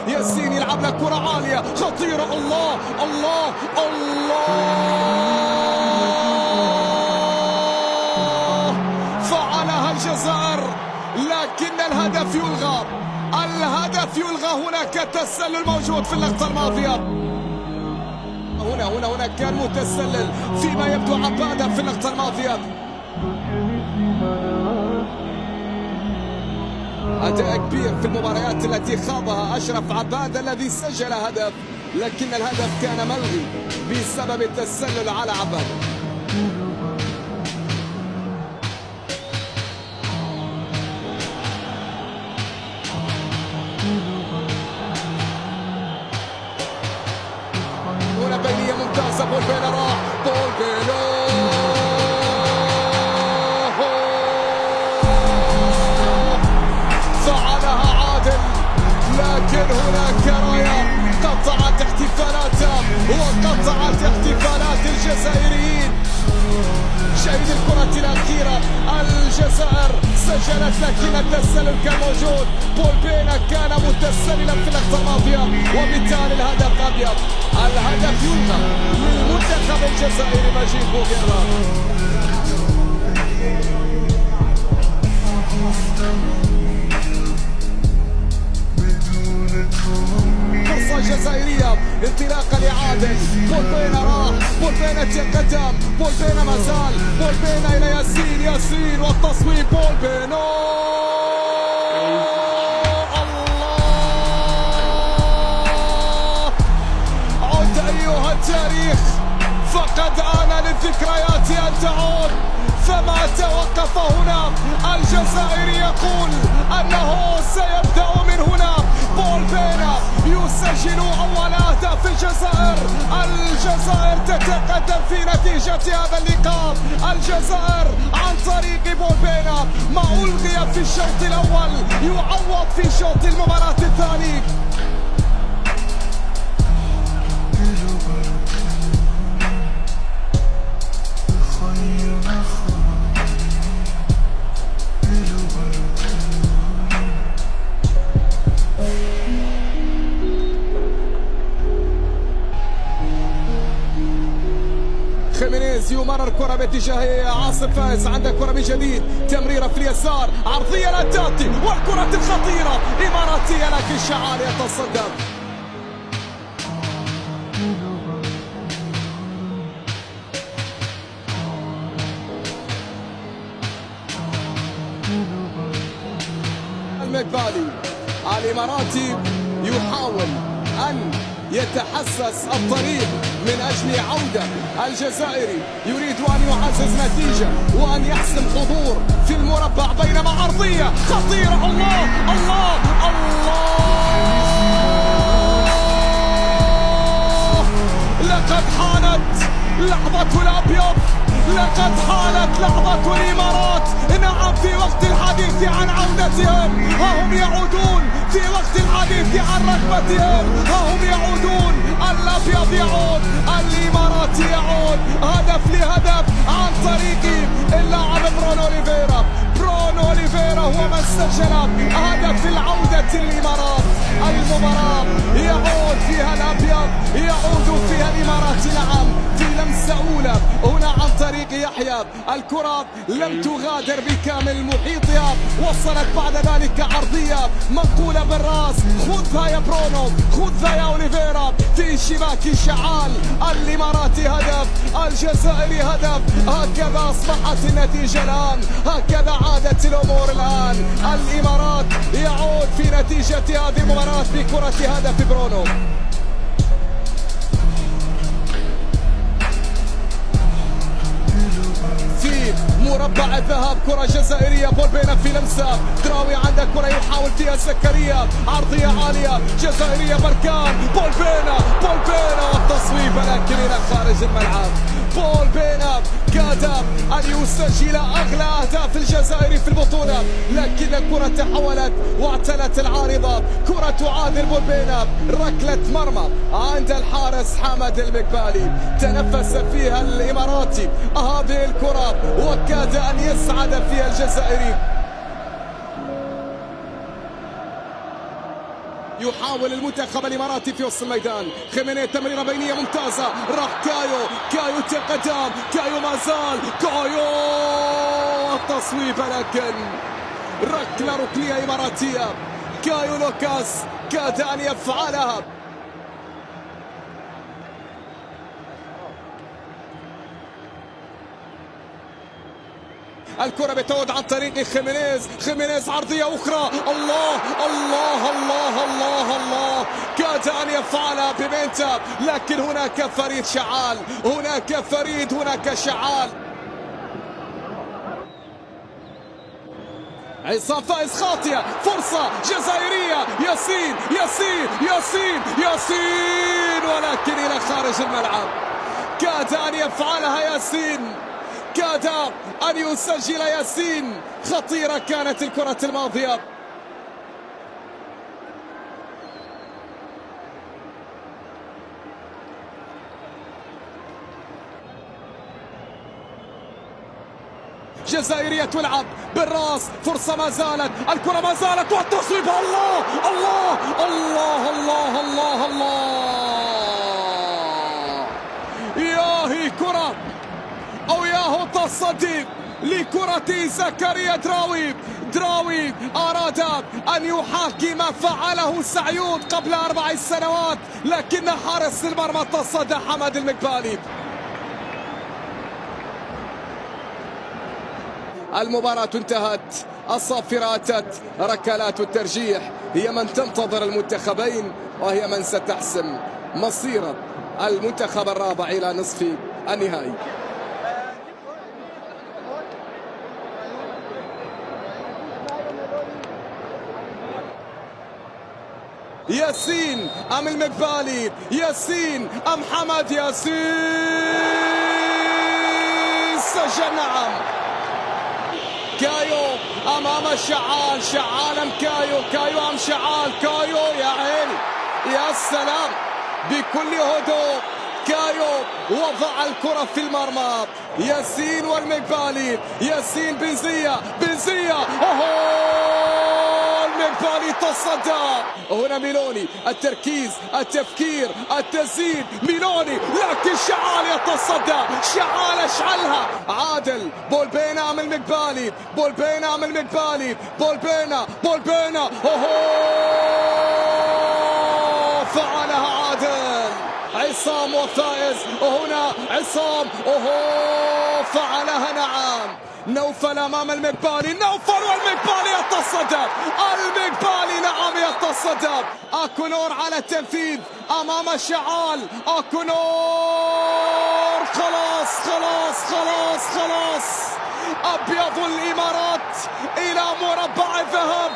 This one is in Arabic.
ياسين يلعب لك كرة عالية خطيرة. الله الله الله، فعلها الجزائر لكن الهدف يلغى. الهدف يلغى. هناك تسلل موجود في اللقطة الماضية. هنا كان متسلل فيما يبدو عبادة في اللقطة الماضية. أداء كبير في المباريات التي خاضها أشرف عبادة الذي سجل هدف، لكن الهدف كان ملغي بسبب التسلل على عبادة. هنا بينية ممتازة. بول بينا راح. بول بينا لكن هناك راية قطعت احتفالاتها وقطعت احتفالات الجزائريين. شاهد الكرة الأخيرة الجزائر سجلت لكن التسلل كان موجود. بول بينا كان متسللا في اللقطة الماضية وبالتالي الهدف أبيض. الهدف يلغى للمنتخب الجزائري. مجيد بوغيرا فرصة جزائرية انطلاقة لعادل. بول بينا راح. بول بينا تقدم. بول بينا ما زال. بول بينا إلى ياسين. ياسين والتصويب. بول بينا. الله، عد أيها التاريخ، فقد آن للذكريات أن تعود. فما توقف هنا. الجزائري يقول أنه سيبدأ من هنا. بول بينا يسجل أول أهداف الجزائر. الجزائر تتقدم في نتيجة هذا اللقاء. الجزائر عن طريق بول بينا ما ألغي في الشوط الأول يعوض في شوط المباراة الثاني. خيمينيز يمرر كرة باتجاه عاصم فايز. عندك كرة من جديد. تمريرة في اليسار. عرضية لا تأتي. والكرة الخطيرة إماراتية لكن شعال يتصدر. المقبالي الإماراتي يحاول أن يتحسس الطريق من أجل عودة. الجزائري يريد أن يعزز نتيجة وأن يحسم حضور في المربع، بينما عرضية خطيرة. الله الله الله، لقد حانت لحظة الأبيض. لقد حانت لحظة الإمارات. نعم، في وقت الحديث عن عودتهم ها هم يعودون. في وقت الحديث عن رغبتهم ها هم يعودون. الأبيض يعود. الإماراتي يعود. هدف لهدف عن طريق اللاعب برونو أوليفيرا. برونو أوليفيرا هو من سجل هدف العودة الإمارات. المباراة يعود فيها الأبيض، يعود فيها الإمارات. نعم، في لمسة أولى هنا عن طريق يحيى. الكرة لم تغادر بكامل محيطها. وصلت بعد ذلك عرضية منقولة بالراس. خذها يا برونو، خذها يا أوليفيرا في شباك شعال. الإماراتي هدف، الجزائري هدف. هكذا أصبحت النتيجة الآن، هكذا عادت الأمور الآن. الإمارات يعود في نتيجة هذه المباراة بكرة هدف برونو. في مربع الذهب كرة جزائرية. بول بينا في لمسة. تراوي عندك كرة يحاول فيها زكريا. عرضية عالية جزائرية. بركان. بول بينا. بول بينا والتصويب لكن إلى خارج الملعب. بول بينا كاد أن يسجل أغلى أهداف الجزائر في البطولة، لكن الكرة تحولت واعتلت العارضة. كرة تعادل بول بينا. ركلة مرمى عند الحارس حامد المقبالي. تنفس فيها الإماراتي هذه الكرة وكاد أن يسعد فيها الجزائري. يحاول المنتخب الإماراتي في وسط الميدان. خيمينيز تمريرة بينية ممتازة، راح كايو تقدم، كايو ما زال، كايو التصويب، لكن ركنية إماراتية. كايو لوكاس كاد أن يفعلها. الكرة بتعود عن طريق خيمينيز عرضية أخرى، الله الله الله الله الله، كاد أن يفعلها بيمنتا، لكن هناك فريد شعال، هناك شعال. عصام فايز خاطئة، فرصة جزائرية، ياسين ولكن إلى خارج الملعب. كاد أن يفعلها ياسين، كاد أن يسجل ياسين. خطيرة كانت الكرة الماضية. جزائرية تلعب بالراس، فرصة ما زالت، الكرة ما زالت، والتصويب، الله الله الله الله الله الله. ياهي كرة أو ياهو تصدي لكرة زكريا دراوي أراد أن يحاكي ما فعله سعيود قبل 4 سنوات، لكن حارس المرمى تصدى حمد المقبالي. المباراة انتهت، الصافرة أتت، ركلات الترجيح هي من تنتظر المنتخبين، وهي من ستحسم مصير المنتخب الرابع إلى نصف النهائي. ياسين أم المقبالي، ياسين أم حمد ياسين، سجل نعم. كايو أمام شعال أم كايو أم شعال، كايو يا عيني، يا سلام، بكل هدوء كايو وضع الكرة في المرمى. ياسين والمقبالي، ياسين بنزية، المقبالي تصدى. هنا ميلوني، التركيز، التفكير، التسديد، ميلوني، لكن شعال يتصدى، شعال اشعلها. عادل، بولبينا من المقبالي، بولبينا، فعلها عادل. عصام وفائز، وهنا عصام، فعلها نعم. نوفل أمام المقبالي، والمقبالي يتصدى، نعم يتصدى. أكونور على التنفيذ أمام شعال، أكونور، خلاص. أبيض الإمارات إلى مربع الذهب.